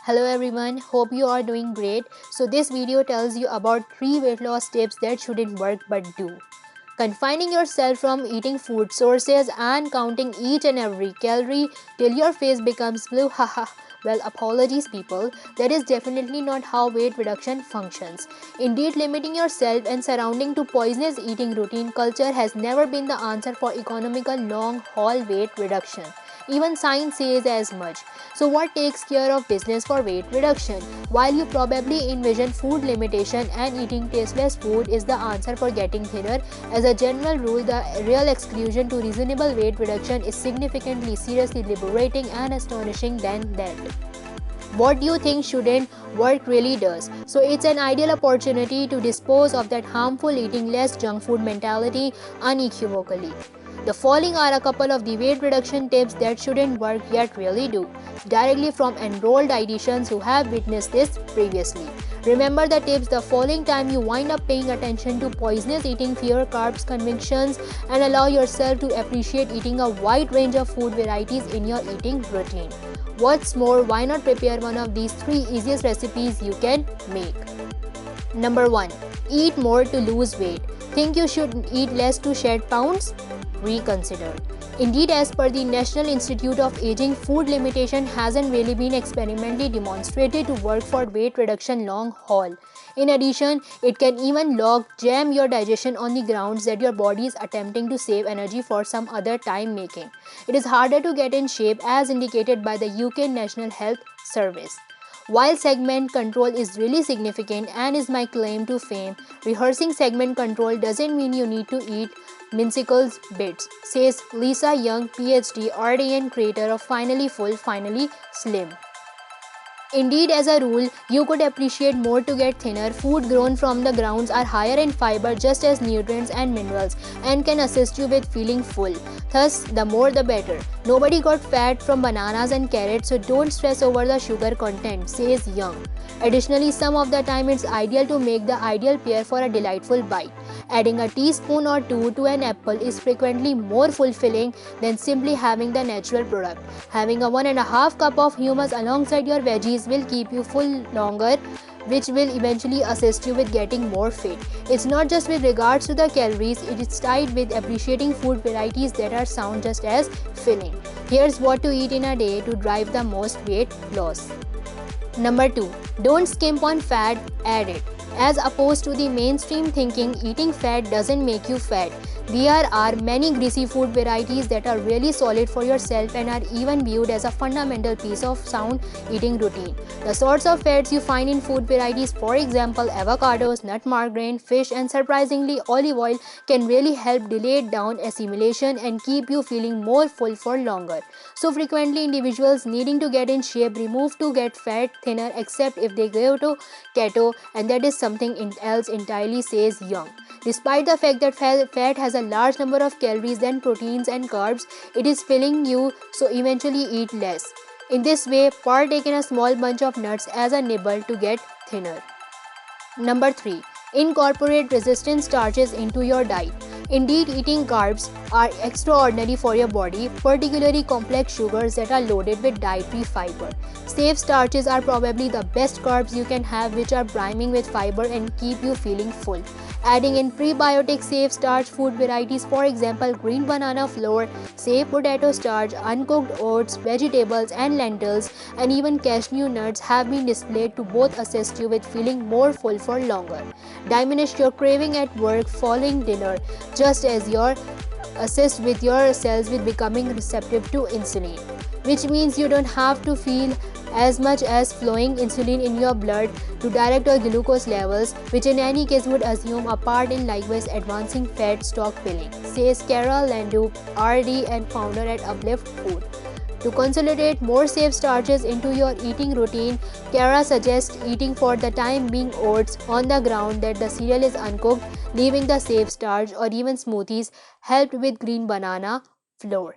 Hello everyone, hope you are doing great. So this video tells you about 3 weight loss tips that shouldn't work but do. Confining yourself from eating food sources and counting each and every calorie till your face becomes blue, haha. Well, apologies people, that is definitely not how weight reduction functions. Indeed, limiting yourself and surrounding to poisonous eating routine culture has never been the answer for economical long haul weight reduction. Even science says as much. So what takes care of business for weight reduction? While you probably envision food limitation and eating tasteless food is the answer for getting thinner, as a general rule, the real exclusion to reasonable weight reduction is significantly seriously liberating and astonishing than that. What do you think shouldn't work really does? So it's an ideal opportunity to dispose of that harmful eating less junk food mentality unequivocally. The following are a couple of the weight reduction tips that shouldn't work yet really do, directly from enrolled dietitians who have witnessed this previously. Remember the tips the following time you wind up paying attention to poisonous eating, fear, carbs, convictions, and allow yourself to appreciate eating a wide range of food varieties in your eating routine. What's more, why not prepare one of these 3 easiest recipes you can make? Number 1. Eat more to lose weight. Think you should eat less to shed pounds? Reconsider. Indeed, as per the National Institute of Aging, food limitation hasn't really been experimentally demonstrated to work for weight reduction long haul. In addition, it can even log jam your digestion on the grounds that your body is attempting to save energy for some other time making. It is harder to get in shape as indicated by the UK National Health Service. While segment control is really significant and is my claim to fame, rehearsing segment control doesn't mean you need to eat minuscule bits, says Lisa Young, PhD, RDN creator of Finally Full, Finally Slim. Indeed, as a rule, you could appreciate more to get thinner. Food grown from the grounds are higher in fiber just as nutrients and minerals and can assist you with feeling full. Thus, the more the better. Nobody got fat from bananas and carrots, so don't stress over the sugar content, says Young. Additionally, some of the time it's ideal to make the ideal pair for a delightful bite. Adding a teaspoon or 2 to an apple is frequently more fulfilling than simply having the natural product. Having a 1.5 cup of hummus alongside your veggies will keep you full longer, which will eventually assist you with getting more fit. It's not just with regards to the calories, it is tied with appreciating food varieties that are sound just as filling. Here's what to eat in a day to drive the most weight loss. Number 2. Don't skimp on fat, add it. As opposed to the mainstream thinking eating fat doesn't make you fat, there are many greasy food varieties that are really solid for yourself and are even viewed as a fundamental piece of sound eating routine. The sorts of fats you find in food varieties, for example avocados, nut margarine, fish and surprisingly olive oil, can really help delay down assimilation and keep you feeling more full for longer. So frequently individuals needing to get in shape remove to get fat thinner except if they go to keto, and that is something else entirely, says Young. Despite the fact that fat has a large number of calories than proteins and carbs, it is filling you, so eventually eat less. In this way, partake in a small bunch of nuts as a nibble to get thinner. Number 3. Incorporate resistant starches into your diet. Indeed, eating carbs are extraordinary for your body, particularly complex sugars that are loaded with dietary fiber. Safe starches are probably the best carbs you can have, which are brimming with fiber and keep you feeling full. Adding in prebiotic safe starch food varieties, for example green banana flour, safe potato starch, uncooked oats, vegetables and lentils, and even cashew nuts have been displayed to both assist you with feeling more full for longer, diminish your craving at work following dinner, just as your assist with your cells with becoming receptive to insulin, which means you don't have to feel as much as flowing insulin in your blood to direct your glucose levels, which in any case would assume a part in likewise advancing fat stockpiling, says Carol Landu, RD and founder at Uplift Food. To consolidate more safe starches into your eating routine, Kara suggests eating for the time being oats on the ground that the cereal is uncooked, leaving the safe starch, or even smoothies helped with green banana flour.